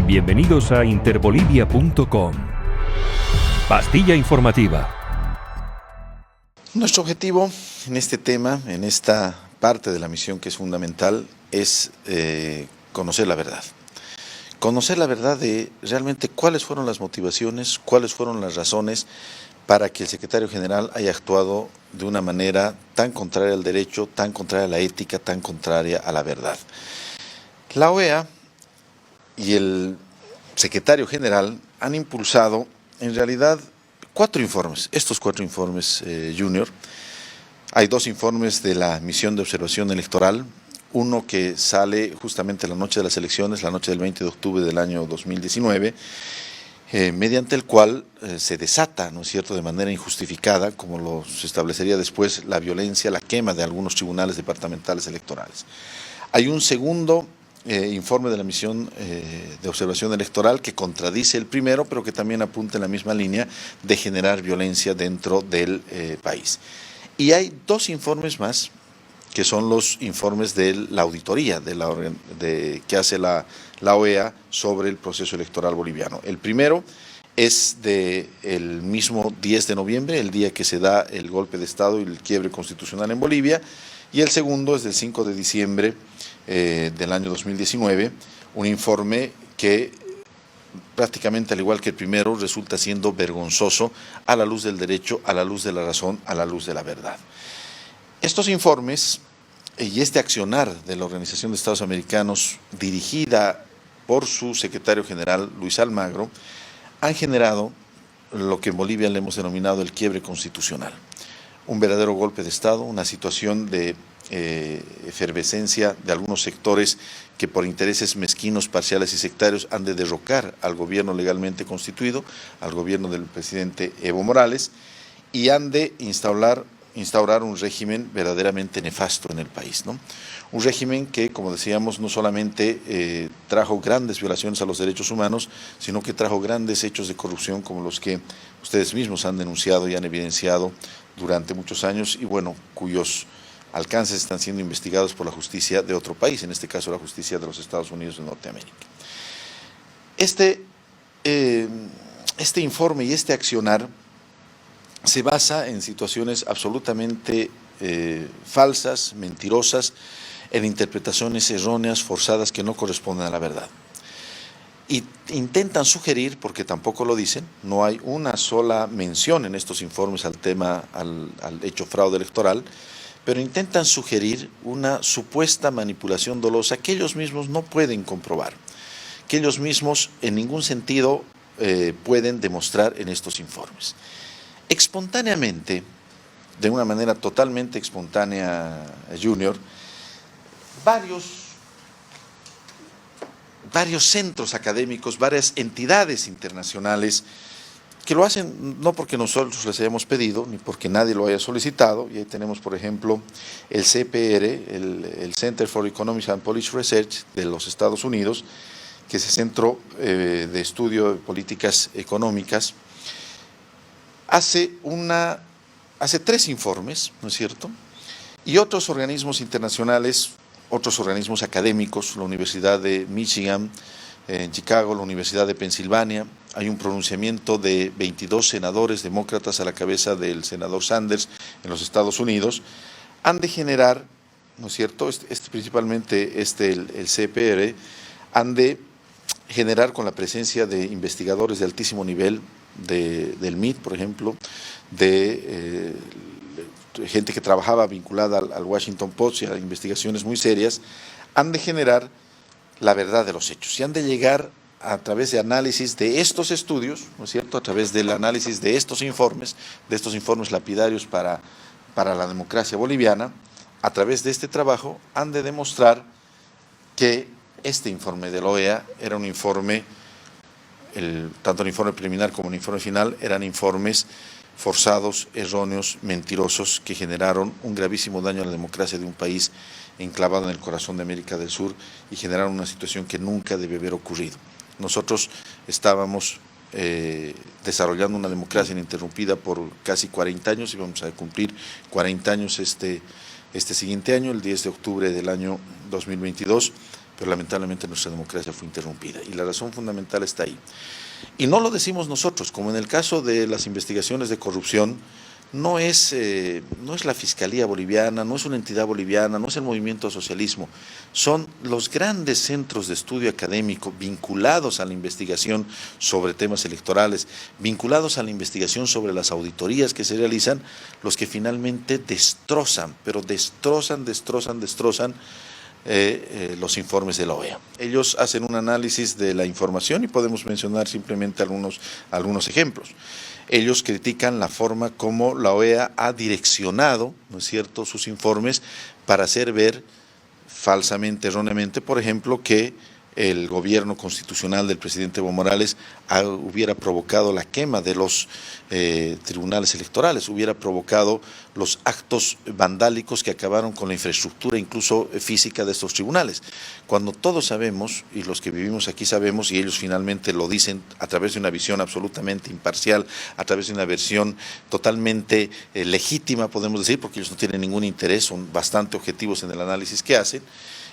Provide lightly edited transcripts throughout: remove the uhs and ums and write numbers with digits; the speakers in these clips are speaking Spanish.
Bienvenidos a interbolivia.com. Pastilla informativa. Nuestro objetivo en este tema, en esta parte de la misión que es fundamental, es conocer la verdad. Conocer la verdad de realmente cuáles fueron las motivaciones, cuáles fueron las razones para que el secretario general haya actuado de una manera tan contraria al derecho, tan contraria a la ética, tan contraria a la verdad. La OEA y el secretario general han impulsado, en realidad, 4 informes. Estos 4 informes, Junior. Hay 2 informes de la misión de observación electoral. Uno que sale justamente la noche de las elecciones, la noche del 20 de octubre del año 2019, mediante el cual se desata, ¿no es cierto?, de manera injustificada, como lo se establecería después, la violencia, la quema de algunos tribunales departamentales electorales. Hay un segundo informe de la misión de observación electoral que contradice el primero, pero que también apunta en la misma línea de generar violencia dentro del país. Y hay 2 informes más, que son los informes de la auditoría que hace la OEA sobre el proceso electoral boliviano. El primero es del mismo 10 de noviembre, el día que se da el golpe de Estado y el quiebre constitucional en Bolivia, y el segundo es del 5 de diciembre del año 2019, un informe que prácticamente al igual que el primero resulta siendo vergonzoso a la luz del derecho, a la luz de la razón, a la luz de la verdad. Estos informes y este accionar de la Organización de Estados Americanos dirigida por su secretario general Luis Almagro han generado lo que en Bolivia le hemos denominado el quiebre constitucional. Un verdadero golpe de Estado, una situación de efervescencia de algunos sectores que por intereses mezquinos, parciales y sectarios han de derrocar al gobierno legalmente constituido, al gobierno del presidente Evo Morales, y han de instaurar un régimen verdaderamente nefasto en el país, ¿no? Un régimen que, como decíamos, no solamente trajo grandes violaciones a los derechos humanos, sino que trajo grandes hechos de corrupción como los que ustedes mismos han denunciado y han evidenciado durante muchos años y, bueno, cuyos alcances están siendo investigados por la justicia de otro país, en este caso la justicia de los Estados Unidos de Norteamérica. Este informe y este accionar se basa en situaciones absolutamente falsas, mentirosas, en interpretaciones erróneas, forzadas, que no corresponden a la verdad. Y intentan sugerir, porque tampoco lo dicen, no hay una sola mención en estos informes al tema, al hecho fraude electoral, pero intentan sugerir una supuesta manipulación dolosa que ellos mismos no pueden comprobar, que ellos mismos en ningún sentido pueden demostrar en estos informes. Espontáneamente, de una manera totalmente espontánea, Junior, varios centros académicos, varias entidades internacionales que lo hacen no porque nosotros les hayamos pedido, ni porque nadie lo haya solicitado, y ahí tenemos, por ejemplo, el CPR, el Center for Economic and Policy Research de los Estados Unidos, que es el Centro de Estudio de Políticas Económicas, hace 3 informes, ¿no es cierto? Y otros organismos internacionales, otros organismos académicos, la Universidad de Michigan, en Chicago, la Universidad de Pensilvania, hay un pronunciamiento de 22 senadores demócratas a la cabeza del senador Sanders en los Estados Unidos, han de generar, ¿no es cierto?, principalmente el CPR, han de generar con la presencia de investigadores de altísimo nivel, del MIT, por ejemplo, de gente que trabajaba vinculada al Washington Post y a investigaciones muy serias, han de generar la verdad de los hechos y han de llegar a través de análisis de estos estudios, ¿no es cierto?, a través del análisis de estos informes lapidarios para la democracia boliviana, a través de este trabajo han de demostrar que este informe de la OEA era un informe, tanto el informe preliminar como el informe final, eran informes forzados, erróneos, mentirosos, que generaron un gravísimo daño a la democracia de un país enclavado en el corazón de América del Sur y generaron una situación que nunca debe haber ocurrido. Nosotros estábamos desarrollando una democracia ininterrumpida por casi 40 años y vamos a cumplir 40 años este siguiente año, el 10 de octubre del año 2022, pero lamentablemente nuestra democracia fue interrumpida y la razón fundamental está ahí. Y no lo decimos nosotros, como en el caso de las investigaciones de corrupción, no es la Fiscalía Boliviana, no es una entidad boliviana, no es el movimiento socialismo, son los grandes centros de estudio académico vinculados a la investigación sobre temas electorales, vinculados a la investigación sobre las auditorías que se realizan, los que finalmente destrozan, pero destrozan los informes de la OEA. Ellos hacen un análisis de la información y podemos mencionar simplemente algunos ejemplos. Ellos critican la forma como la OEA ha direccionado, ¿no es cierto?, sus informes para hacer ver falsamente, erróneamente, por ejemplo, que el gobierno constitucional del presidente Evo Morales hubiera provocado la quema de los tribunales electorales, hubiera provocado los actos vandálicos que acabaron con la infraestructura incluso física de estos tribunales. Cuando todos sabemos, y los que vivimos aquí sabemos, y ellos finalmente lo dicen a través de una visión absolutamente imparcial, a través de una versión totalmente legítima, podemos decir, porque ellos no tienen ningún interés, son bastante objetivos en el análisis que hacen,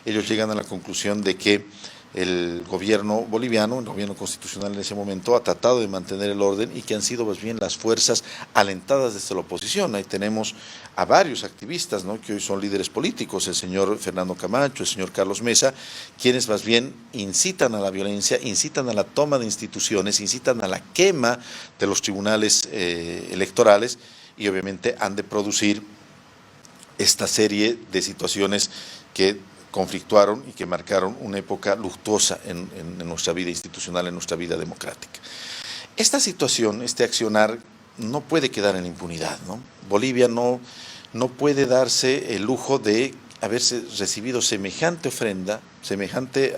ellos llegan a la conclusión de que el gobierno boliviano, el gobierno constitucional en ese momento, ha tratado de mantener el orden y que han sido más bien las fuerzas alentadas desde la oposición. Ahí tenemos a varios activistas, ¿no?, que hoy son líderes políticos, el señor Fernando Camacho, el señor Carlos Mesa, quienes más bien incitan a la violencia, incitan a la toma de instituciones, incitan a la quema de los tribunales electorales y obviamente han de producir esta serie de situaciones que conflictuaron y que marcaron una época luctuosa en nuestra vida institucional, en nuestra vida democrática. Esta situación, este accionar, no puede quedar en impunidad, ¿no? Bolivia no puede darse el lujo de haberse recibido semejante ofrenda, semejante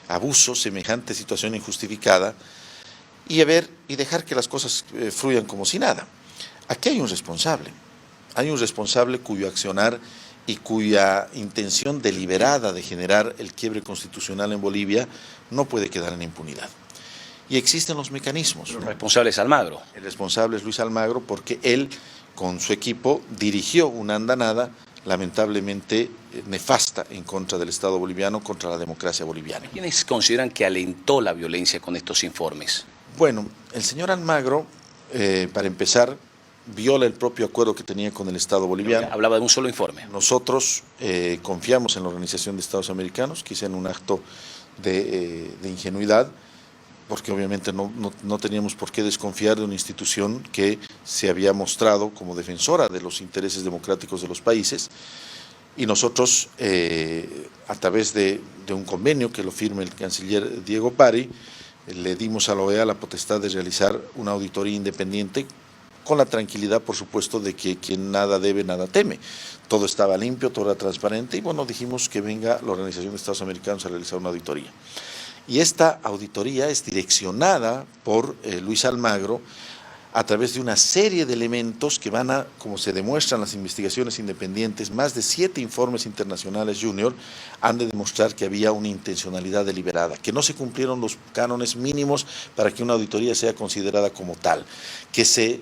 abuso, semejante situación injustificada y dejar que las cosas fluyan como si nada. Aquí hay un responsable cuyo accionar y cuya intención deliberada de generar el quiebre constitucional en Bolivia no puede quedar en impunidad. Y existen los mecanismos. El responsable es Almagro. El responsable es Luis Almagro porque él, con su equipo, dirigió una andanada lamentablemente nefasta en contra del Estado boliviano, contra la democracia boliviana. ¿Quiénes consideran que alentó la violencia con estos informes? Bueno, el señor Almagro, para empezar, viola el propio acuerdo que tenía con el Estado boliviano. Hablaba de un solo informe. Nosotros confiamos en la Organización de Estados Americanos, quizá en un acto de ingenuidad, porque obviamente no teníamos por qué desconfiar de una institución que se había mostrado como defensora de los intereses democráticos de los países, y nosotros, a través de un convenio que lo firma el canciller Diego Pari, le dimos a la OEA la potestad de realizar una auditoría independiente con la tranquilidad, por supuesto, de que quien nada debe, nada teme. Todo estaba limpio, todo era transparente y bueno, dijimos que venga la Organización de Estados Americanos a realizar una auditoría. Y esta auditoría es direccionada por Luis Almagro a través de una serie de elementos que van a, como se demuestran las investigaciones independientes, más de 7 informes internacionales junior, han de demostrar que había una intencionalidad deliberada, que no se cumplieron los cánones mínimos para que una auditoría sea considerada como tal, que se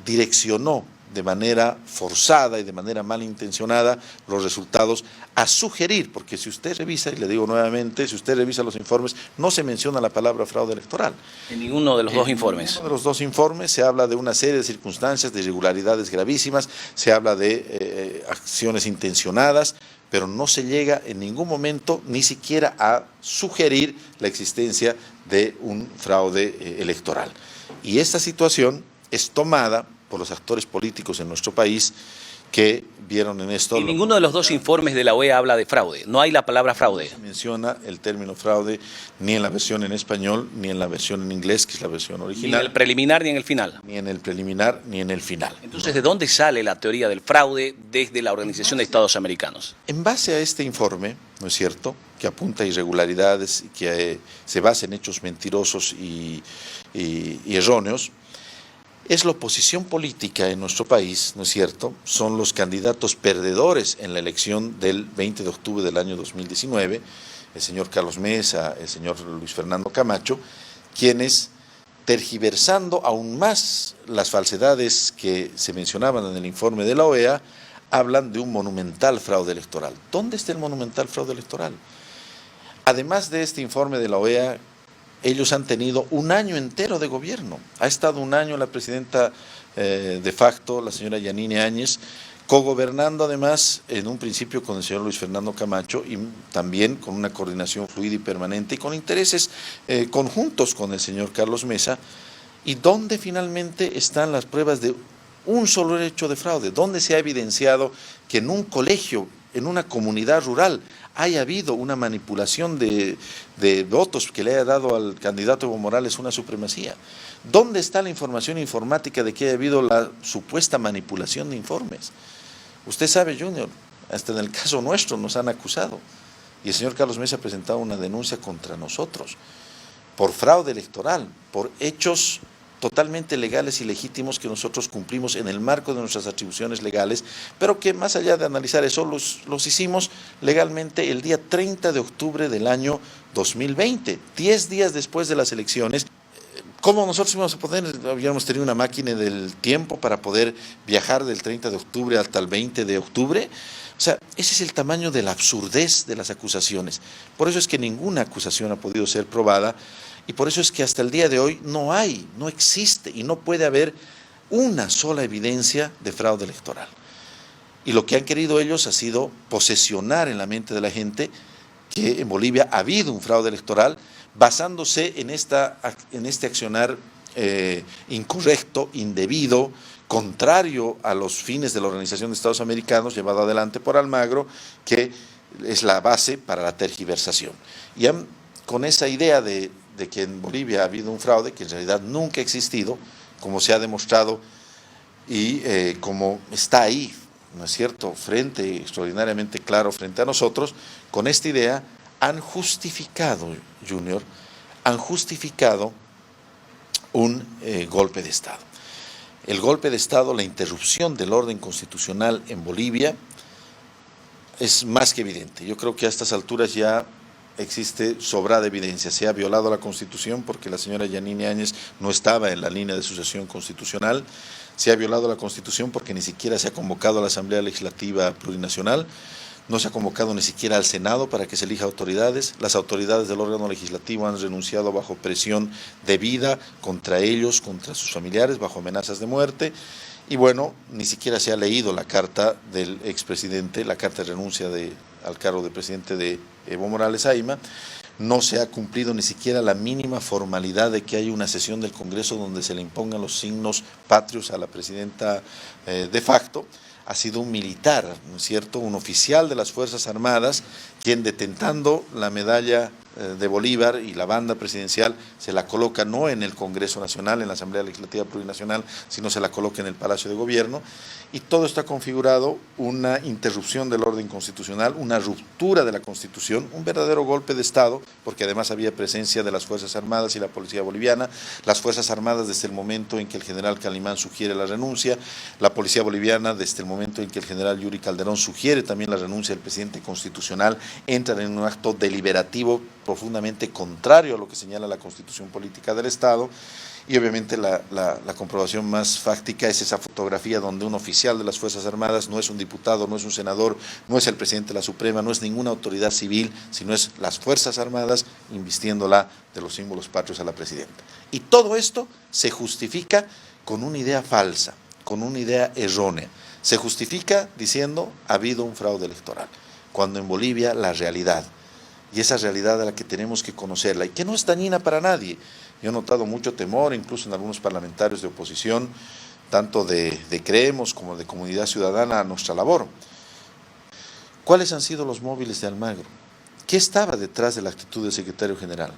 direccionó de manera forzada y de manera malintencionada los resultados a sugerir, porque si usted revisa, y le digo nuevamente, si usted revisa los informes, no se menciona la palabra fraude electoral. En ninguno de los dos informes. En ninguno de los dos informes se habla de una serie de circunstancias, de irregularidades gravísimas, se habla de acciones intencionadas, pero no se llega en ningún momento ni siquiera a sugerir la existencia de un fraude electoral. Y esta situación es tomada por los actores políticos en nuestro país que vieron en esto. En ninguno de los dos informes de la OEA habla de fraude, no hay la palabra fraude. No se menciona el término fraude ni en la versión en español, ni en la versión en inglés, que es la versión original. Ni en el preliminar ni en el final. Ni en el preliminar ni en el final. Entonces, ¿de dónde sale la teoría del fraude desde la Organización de Estados Americanos? En base a este informe, ¿no es cierto?, que apunta a irregularidades y que se basa en hechos mentirosos y erróneos, es la oposición política en nuestro país, ¿no es cierto? Son los candidatos perdedores en la elección del 20 de octubre del año 2019, el señor Carlos Mesa, el señor Luis Fernando Camacho, quienes, tergiversando aún más las falsedades que se mencionaban en el informe de la OEA, hablan de un monumental fraude electoral. ¿Dónde está el monumental fraude electoral? Además de este informe de la OEA, ellos han tenido un año entero de gobierno. Ha estado un año la presidenta de facto, la señora Yanine Áñez, cogobernando además en un principio con el señor Luis Fernando Camacho y también con una coordinación fluida y permanente y con intereses conjuntos con el señor Carlos Mesa, y donde finalmente están las pruebas de un solo hecho de fraude, donde se ha evidenciado que en un colegio, en una comunidad rural, haya habido una manipulación de votos que le haya dado al candidato Evo Morales una supremacía. ¿Dónde está la información informática de que haya habido la supuesta manipulación de informes? Usted sabe, Junior, hasta en el caso nuestro nos han acusado y el señor Carlos Mesa ha presentado una denuncia contra nosotros por fraude electoral, por hechos totalmente legales y legítimos que nosotros cumplimos en el marco de nuestras atribuciones legales, pero que más allá de analizar eso, los hicimos legalmente el día 30 de octubre del año 2020, 10 días después de las elecciones. ¿Cómo nosotros íbamos a poder? Habíamos tenido una máquina del tiempo para poder viajar del 30 de octubre hasta el 20 de octubre. O sea, ese es el tamaño de la absurdez de las acusaciones. Por eso es que ninguna acusación ha podido ser probada y por eso es que hasta el día de hoy no existe y no puede haber una sola evidencia de fraude electoral. Y lo que han querido ellos ha sido posesionar en la mente de la gente que en Bolivia ha habido un fraude electoral, basándose en este accionar incorrecto, indebido, contrario a los fines de la Organización de Estados Americanos, llevado adelante por Almagro, que es la base para la tergiversación. Y con esa idea de que en Bolivia ha habido un fraude, que en realidad nunca ha existido, como se ha demostrado y como está ahí, ¿no es cierto?, extraordinariamente claro frente a nosotros, con esta idea han justificado, Junior, un golpe de Estado. El golpe de Estado, la interrupción del orden constitucional en Bolivia es más que evidente. Yo creo que a estas alturas ya existe sobrada evidencia. Se ha violado la Constitución porque la señora Yanine Áñez no estaba en la línea de sucesión constitucional. Se ha violado la Constitución porque ni siquiera se ha convocado a la Asamblea Legislativa Plurinacional. No se ha convocado ni siquiera al Senado para que se elija autoridades. Las autoridades del órgano legislativo han renunciado bajo presión debida contra ellos, contra sus familiares, bajo amenazas de muerte. Y bueno, ni siquiera se ha leído la carta del expresidente, la carta de renuncia al cargo de presidente de Evo Morales Ayma. No se ha cumplido ni siquiera la mínima formalidad de que haya una sesión del Congreso donde se le impongan los signos patrios a la presidenta de facto. Ha sido un militar, ¿no es cierto?, un oficial de las Fuerzas Armadas, quien detentando la medalla de Bolívar y la banda presidencial se la coloca no en el Congreso Nacional, en la Asamblea Legislativa Plurinacional, sino se la coloca en el Palacio de Gobierno, y todo está configurado una interrupción del orden constitucional, una ruptura de la Constitución, un verdadero golpe de Estado, porque además había presencia de las Fuerzas Armadas y la Policía Boliviana, las Fuerzas Armadas desde el momento en que el general Calimán sugiere la renuncia, la Policía Boliviana desde el momento en que el general Yuri Calderón sugiere también la renuncia del presidente constitucional, entran en un acto deliberativo profundamente contrario a lo que señala la Constitución Política del Estado. Y obviamente la comprobación más fáctica es esa fotografía donde un oficial de las Fuerzas Armadas no es un diputado, no es un senador, no es el presidente de la Suprema, no es ninguna autoridad civil, sino es las Fuerzas Armadas invistiéndola de los símbolos patrios a la presidenta. Y todo esto se justifica con una idea falsa, con una idea errónea. Se justifica diciendo ha habido un fraude electoral, cuando en Bolivia la realidad, y esa realidad a la que tenemos que conocerla, y que no es dañina para nadie. Yo he notado mucho temor, incluso en algunos parlamentarios de oposición, tanto de Creemos como de Comunidad Ciudadana, a nuestra labor. ¿Cuáles han sido los móviles de Almagro? ¿Qué estaba detrás de la actitud del secretario general?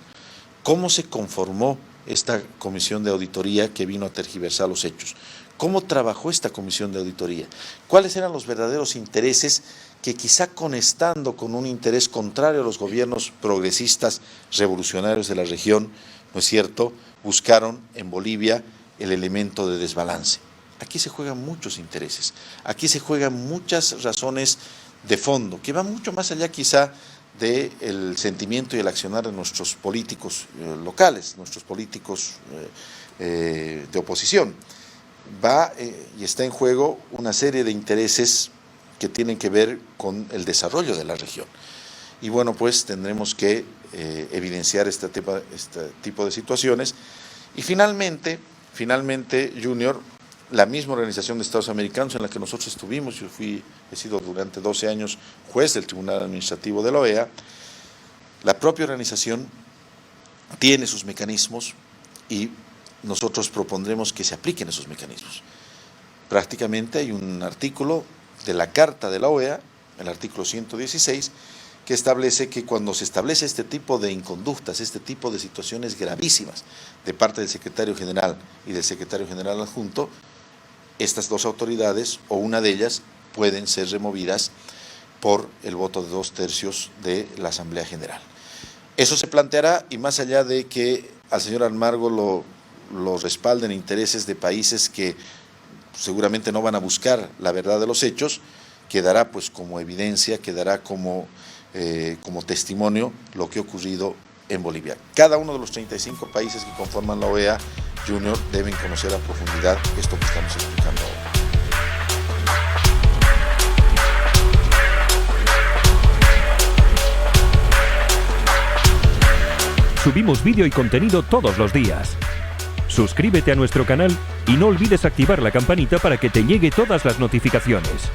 ¿Cómo se conformó esta comisión de auditoría que vino a tergiversar los hechos? ¿Cómo trabajó esta comisión de auditoría? ¿Cuáles eran los verdaderos intereses que quizá conectando con un interés contrario a los gobiernos progresistas revolucionarios de la región, ¿no es cierto?, buscaron en Bolivia el elemento de desbalance? Aquí se juegan muchos intereses, aquí se juegan muchas razones de fondo, que van mucho más allá quizá del sentimiento y el accionar de nuestros políticos locales, nuestros políticos de oposición. Va y está en juego una serie de intereses que tienen que ver con el desarrollo de la región. y bueno, pues tendremos que evidenciar este tipo de situaciones. Y finalmente, Junior, la misma Organización de Estados Americanos en la que nosotros estuvimos, yo he sido durante 12 años juez del Tribunal Administrativo de la OEA, la propia organización tiene sus mecanismos y nosotros propondremos que se apliquen esos mecanismos. Prácticamente hay un artículo de la Carta de la OEA, el artículo 116, que establece que cuando se establece este tipo de inconductas, este tipo de situaciones gravísimas de parte del secretario general y del secretario general adjunto, estas dos autoridades o una de ellas pueden ser removidas por el voto de 2/3 de la Asamblea General. Eso se planteará, y más allá de que al señor Almagro lo respalden intereses de países que seguramente no van a buscar la verdad de los hechos, quedará pues como evidencia, quedará como testimonio lo que ha ocurrido en Bolivia. Cada uno de los 35 países que conforman la OEA, Junior, deben conocer a profundidad esto que estamos explicando ahora. Subimos vídeo y contenido todos los días. Suscríbete a nuestro canal y no olvides activar la campanita para que te llegue todas las notificaciones.